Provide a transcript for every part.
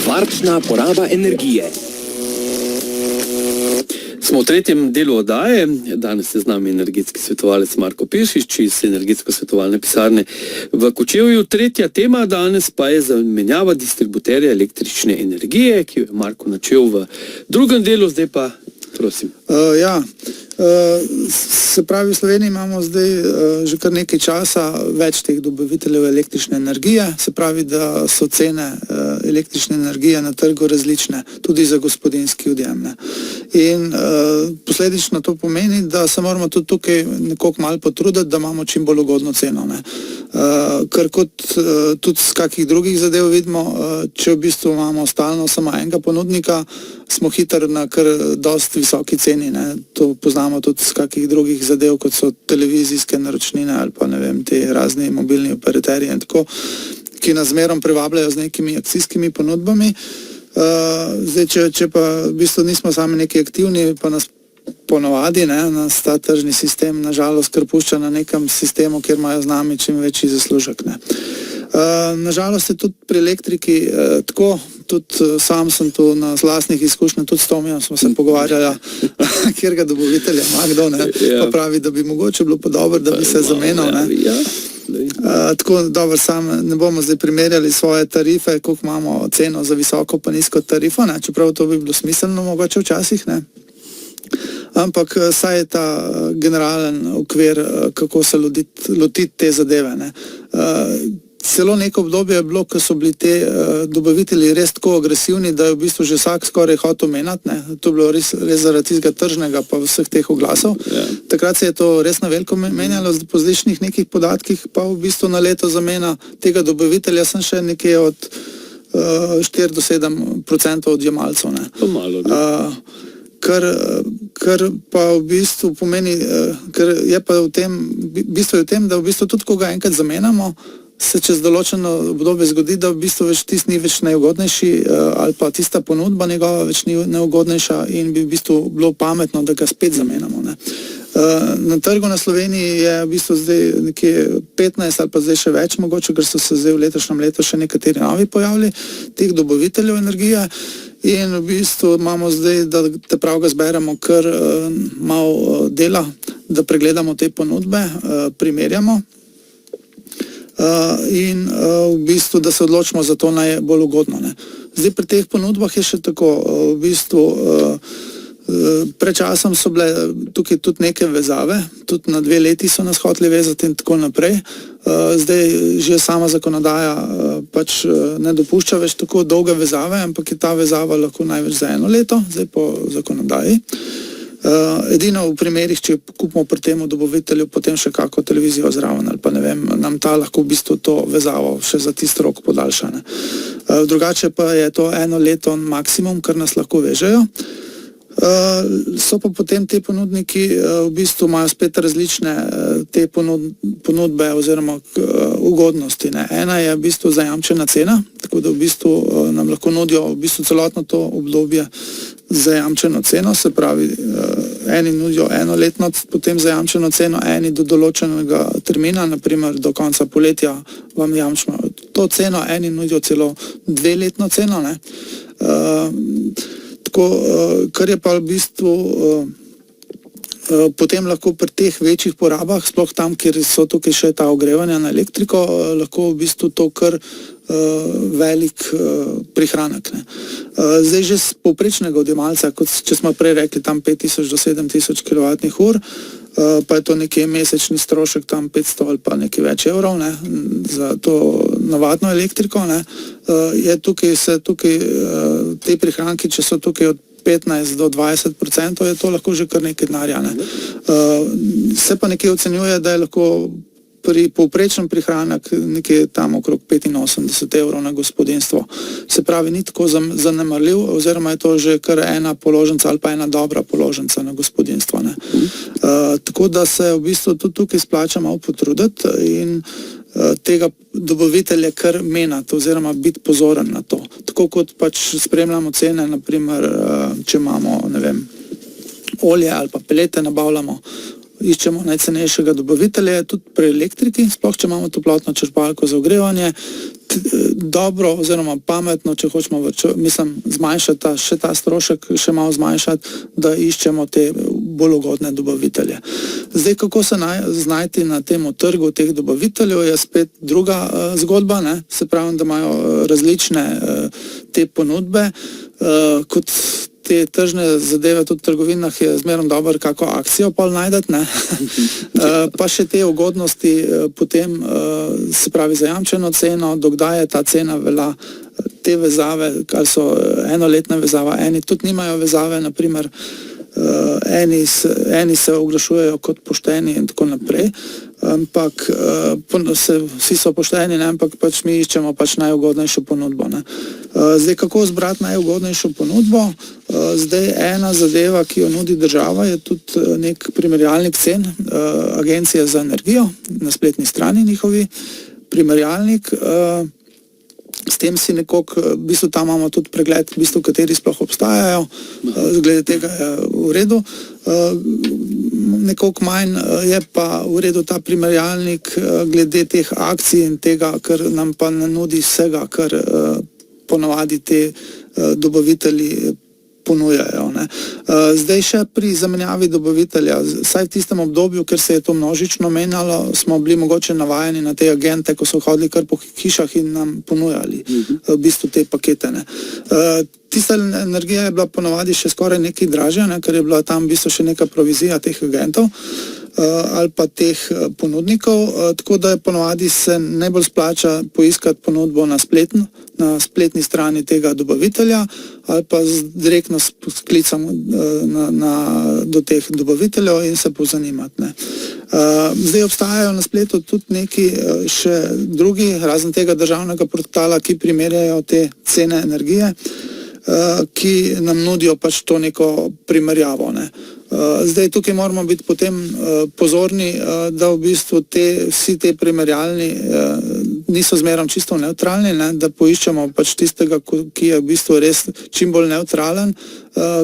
Varčna poraba energije. Smo v tretjem delu oddaje. Danes je z nami energetski svetovalec Marko Piršič iz energetsko-svetovalne pisarne v Kočevju. Tretja tema danes pa je zamenjava distributerja električne energije, ki jo je Marko načel v drugem delu, zdaj pa prosim. Se pravi, v Sloveniji imamo zdaj že kar nekaj časa več teh dobaviteljev električne energije, se pravi, da so cene električne energije na trgu različne, tudi za gospodinjski odjem. In posledično to pomeni, da se moramo tudi tukaj nekoliko malo potruditi, da imamo čim bolj ugodno ceno. Ker kot tudi z kakih drugih zadev vidimo, če v bistvu imamo stalno samo enega ponudnika, smo hitro na kar dosti visoki ceni. To poznamo tudi z kakih drugih zadev, kot so televizijske naročnine ali pa ne vem, te razni mobilni operaterji in tako, ki nas zmerom privabljajo z nekimi akcijskimi ponudbami. Zdaj, če pa v bistvu nismo sami neki aktivni, pa nas ponovadi nas ta tržni sistem nažalost kar pušča na nekem sistemu, kjer imajo z nami čim večji zaslužek. Nažalost je tudi pri elektriki tako, tudi sam sem tu na lastnih izkušnjah, tudi s Tomijem smo se pogovarjali, kjer ga dobavitelja ima kdo, pa pravi, da bi mogoče bilo pa dobro, da bi se zamenil. Tako dobro, sam ne bomo zdaj primerjali svoje tarife, koliko imamo ceno za visoko pa nizko tarifo, čeprav to bi bilo smiselno mogoče včasih, ampak saj je ta generalen okvir, kako se lotiti te zadeve. Celo neko obdobje je bilo, ko so bili te dobavitelji res tako agresivni, da je v bistvu že vsak skoraj hotel menjati. To je bilo res zaradi tistega tržnega pa vseh teh oglasov. Takrat se je to res na veliko menjalo, po zličnih nekih podatkih pa v bistvu na leto zamena tega dobavitelja sem še nekje od 4 do 7% odjemalcev. To malo, Kar pa v bistvu pomeni, ker je pa v tem, da v bistvu tudi, ko ga enkrat zamenjamo, se čez določeno obdobje zgodi, da v bistvu več tist ni več najugodnejši ali pa tista ponudba njegova več ni neugodnejša in bi v bistvu bilo pametno, da ga spet zamenjamo. Na trgu na Sloveniji je v bistvu zdaj nekje 15 ali pa zdaj še več mogoče, ker so se zdaj v letošnjem letu še nekateri novi pojavili, teh dobaviteljev energije. In v bistvu imamo zdaj, da te prav ga zberemo kar malo dela, da pregledamo te ponudbe, primerjamo in v bistvu, da se odločimo za to najbolj ugodno. Zdaj pri teh ponudbah je še tako, v bistvu pred časom so bile tukaj tudi neke vezave, tudi na 2 leti so nas hoteli vezati in tako naprej. Zdaj že sama zakonodaja pač ne dopušča več tako dolge vezave, ampak je ta vezava lahko največ za 1 leto, zdaj po zakonodaji. Edino v primerih, če kupimo pri temu dobavitelju potem še kako televizijo zraven ali pa ne vem, nam ta lahko v bistvu to vezavo še za tisti rok podaljša. Drugače pa je to 1 leto maksimum, kar nas lahko vežejo. So pa potem te ponudniki v bistvu imajo spet različne te ponudbe oziroma ugodnosti. Ena je v bistvu zajamčena cena, tako da v bistvu nam lahko nudijo v bistvu celotno to obdobje zajamčeno ceno, se pravi eni nudijo 1-letno potem zajamčeno ceno, eni do določenega termina, naprimer do konca poletja vam jamčimo to ceno, eni nudijo celo 2-letno ceno. Kar je pa v bistvu potem lahko pri teh večjih porabah, sploh tam, kjer so tukaj še ta ogrevanja na elektriko, lahko v bistvu to kar velik prihranek. Zdaj že z povprečnega odjemalca, kot če smo prej rekli, tam 5000 do 7000 kWh, pa je to nekje mesečni strošek tam 500 ali pa nekaj več evrov za to navadno elektriko. Je tukaj te prihranki, če so tukaj od 15 do 20%, je to lahko že kar nekaj denarja. Se pa nekje ocenjuje, da je lahko pri povprečnem prihranek nekje tam okrog 85 evrov na gospodinjstvo. Se pravi, ni tako zanemarljiv, oziroma je to že kar ena položnica ali pa ena dobra položnica na gospodinjstvo. Tako da se v bistvu tudi tukaj splača malo potruditi in tega dobavitelja kar menati oziroma biti pozoren na to. Tako kot pač spremljamo cene, naprimer, če imamo, ne vem, olje ali pa pelete nabavljamo, iščemo najcenejšega dobavitelja, tudi pri elektriki, sploh če imamo toplotno črpalko za ogrevanje, dobro oziroma pametno, če hočemo zmanjšati še ta strošek, še malo zmanjšati, da iščemo te bolj ugodne dobavitelje. Zdaj, kako se znajti na tem trgu teh dobaviteljev, je spet druga zgodba, ne? Se pravi, da imajo različne te ponudbe, kot te tržne zadeve, tudi v trgovinah je zmerno dobro kako akcijo pol najdeti, ne? Pa še te ugodnosti potem, se pravi, zajamčeno ceno, dokdaj je ta cena velja, te vezave, ali so enoletna vezava, eni tudi nimajo vezave, naprimer, eni se oglašujejo kot pošteni in tako naprej, ampak vsi so pošteni, ne? Ampak pač mi iščemo pač najugodnejšo ponudbo, ne? Zdaj, kako zbrati najugodnejšo ponudbo? Zdaj, ena zadeva, ki jo nudi država, je tudi nek primerjalnik cen Agencije za energijo, na spletni strani njihovi primerjalnik. S tem si nekako, v bistvu tam imamo tudi pregled, v bistvu, kateri sploh obstajajo, glede tega je v redu. Nekoliko manj je pa v redu ta primerjalnik glede teh akcij in tega, ker nam pa ne nudi vsega, kar ponavadi te dobavitelji ponujajo, ne. Zdaj še pri zamenjavi dobavitelja, saj v tistem obdobju, ker se je to množično menjalo, smo bili mogoče navajeni na te agente, ko so hodili kar po hišah in nam ponujali v bistvu te pakete, ne. Tista energija je bila ponavadi še skoraj nekaj dražja, ne, ker je bila tam v bistvu še neka provizija teh agentov ali pa teh ponudnikov, tako da je ponavadi se najbolj splača poiskati ponudbo na spletni strani tega dobavitelja ali pa direktno s klicom do teh dobaviteljev in se pozanimati, ne. Zdaj obstajajo na spletu tudi neki še drugi, razen tega državnega portala, ki primerjajo te cene energije, ki nam nudijo pač to neko primerjavo, ne. Zdaj, tukaj moramo biti potem pozorni, da v bistvu vsi te primerjalni niso zmerom čisto nevtralni, ne, da poiščemo pač tistega, ki je v bistvu res čim bolj nevtralen,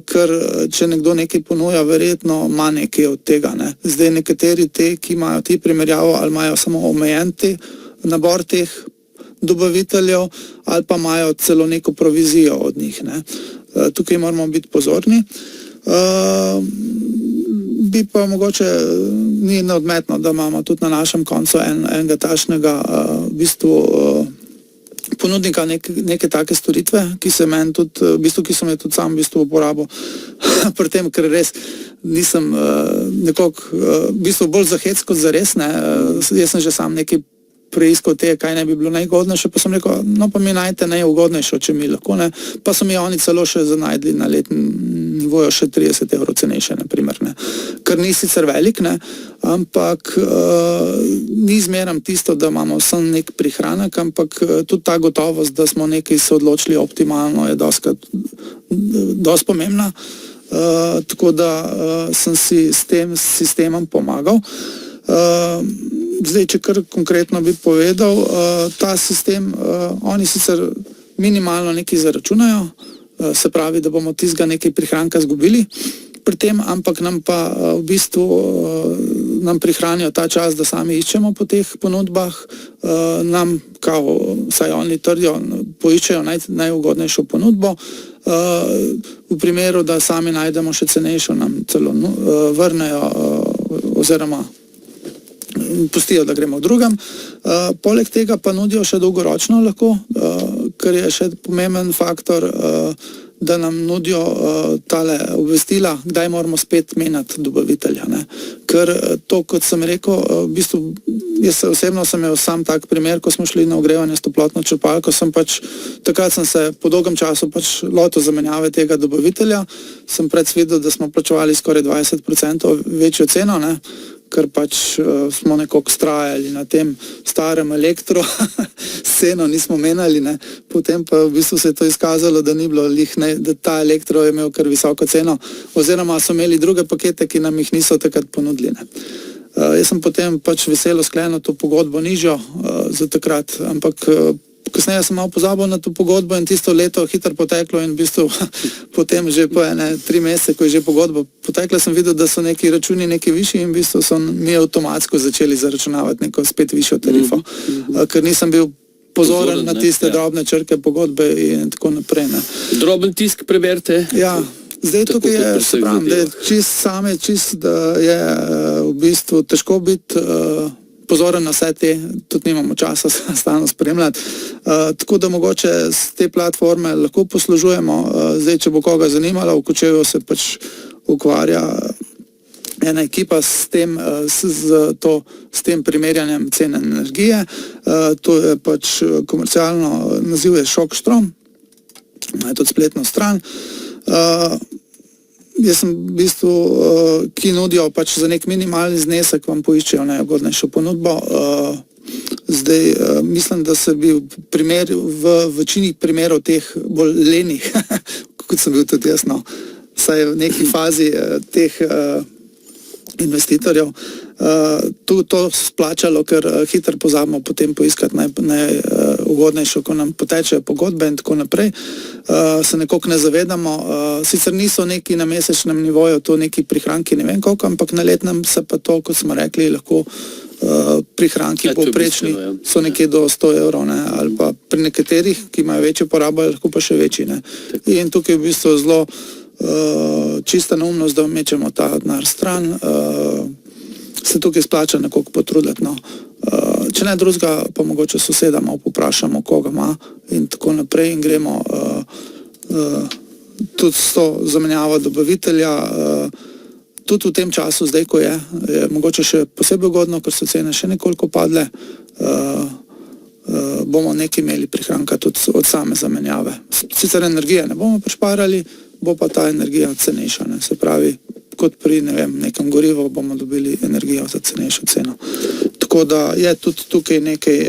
ker če nekdo nekaj ponuja, verjetno ima nekaj od tega, ne. Zdaj, nekateri ki imajo ti primerjavo, ali imajo samo omejen nabor teh dobaviteljev, ali pa imajo celo neko provizijo od njih, ne. Tukaj moramo biti pozorni. Bi pa mogoče ni neodmetno, da imamo tudi na našem koncu enega takšnega v bistvu ponudnika neke take storitve, ki se meni tudi, v bistvu, ki sem jo tudi sam v bistvu uporabil pri tem, ker res nisem nekako v bistvu bolj za hec kot za res, ne. Jaz sem že sam nekaj preiskal kaj ne bi bilo najgodnejše, pa sem rekel, no pa mi najte najugodnejšo, če mi lahko, ne. Pa so mi oni celo še najdli na letnem nivoju še 30 € cenejše, naprimer, ne. Kar ni sicer velik, ne, ampak ni zmeram tisto, da imamo samo nek prihranek, ampak tudi ta gotovost, da smo nekaj se odločili optimalno, je dosti pomembna, tako da sem si s tem sistemom pomagal. Zdaj, če kar konkretno bi povedal, ta sistem, oni sicer minimalno nekaj zaračunajo, se pravi, da bomo tistega nekaj prihranka izgubili pri tem, ampak nam pa v bistvu nam prihranijo ta čas, da sami iščemo po teh ponudbah, nam, vsaj oni trdijo, poiščejo najugodnejšo ponudbo, v primeru, da sami najdemo še cenejšo, nam celo vrnejo oziroma pustijo, da gremo v drugem. Poleg tega pa nudijo še dolgoročno lahko, kar je še pomemben faktor, da nam nudijo tale obvestila, kdaj moramo spet menjati dobavitelja, ne. Ker to, kot sem rekel, v bistvu, jaz osebno sem imel sam tak primer, ko smo šli na ogrevanje s toplotno črpalko, takrat sem se po dolgem času pač lotil zamenjave tega dobavitelja, sem videl, da smo plačevali skoraj 20% večjo ceno, ne, ker pač smo nekako vztrajali na tem starem elektro, ceno nismo menjali, ne. Potem pa v bistvu se je to izkazalo, da ni bilo da ta elektro je imel kar visoko ceno, oziroma so imeli druge pakete, ki nam jih niso takrat ponudili, ne. Jaz sem potem pač veselo sklenil to pogodbo nižjo za takrat, ampak kasneje sem malo pozabil na to pogodbo in tisto leto hitro poteklo in v bistvu potem že po 3 mesece, ko je že pogodba potekla, sem videl, da so neki računi neki višji in v bistvu so mi avtomatsko začeli zaračunavati neko spet višjo tarifo, ker nisem bil pozoren na tiste drobne črke pogodbe in tako naprej. Ne. Droben tisk preberite. Ja. Zdaj tukaj je, se pravim, da je da je v bistvu težko biti pozoren na vse te, tudi nimamo časa stalno spremljati. Tako da mogoče z te platforme lahko poslužujemo. Zdaj, če bo koga zanimalo, v Kočevju se pač ukvarja ena ekipa s tem primerjanjem cene energije. To je pač komercialno naziv je Šokstrom, ima tudi spletno stran. Jaz sem v bistvu, ki nudijo pač za nek minimalni znesek, vam poiščejo najugodnejšo ponudbo. Zdaj, mislim, da se bi v večini primerov teh bolj lenih, kot sem bil tudi jaz, saj v neki fazi teh investitorjev, to splačalo, ker hitro pozabimo potem poiskati najugodnejšo, ko nam potečejo pogodbe in tako naprej. Se nekako ne zavedamo, sicer niso neki na mesečnem nivoju, to neki prihranki, ne vem koliko, ampak na letnem se pa to, kot smo rekli, lahko prihranki povprečni so nekje do 100 evrov, ne, ali pa pri nekaterih, ki imajo večjo porabo, lahko pa še večji. Ne. In tukaj v bistvu zelo čista neumnost, da mečemo ta denar stran, se tukaj splača nekoliko potruditi. No. Če ne drugega, pa mogoče soseda malo poprašamo, koga ima in tako naprej in gremo tudi s to zamenjavo dobavitelja. Tudi v tem času, zdaj ko je mogoče še posebej ugodno, ker so cene še nekoliko padle, bomo nekaj imeli prihranka tudi od same zamenjave. Sicer energije ne bomo prišparali, bo pa ta energija cenejša. Ne. Se pravi, kot pri nekem gorivu bomo dobili energijo za cenejšo ceno. Tako da je tudi tukaj nekaj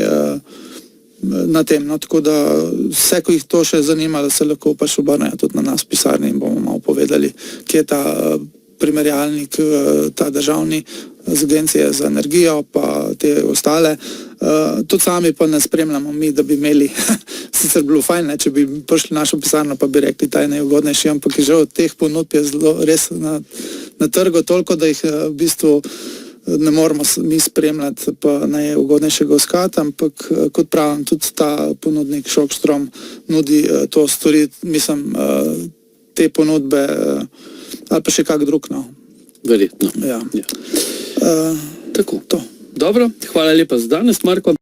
na tem. No, tako da vse, ko jih to še zanima, da se lahko pač obrnejo tudi na nas v pisarni in bomo malo povedali, kje je ta primerjalnik, ta državni z agencije za energijo, pa te ostale. Tudi sami pa ne spremljamo mi, da bi imeli, sicer bilo fajn, ne, če bi prišli našo pisarno, pa bi rekli, ta je najugodnejši, ampak je že od teh ponudb je zelo res na trgu toliko, da jih v bistvu ne moramo mi spremljati, pa najugodnejšega iskati, ampak kot pravim, tudi ta ponudnik Šokstrom nudi to storiti, mislim, te ponudbe ali pa še kak drug, no. Verjetno. Ja. Tako. To. Dobro, hvala lepa za danes, Marko.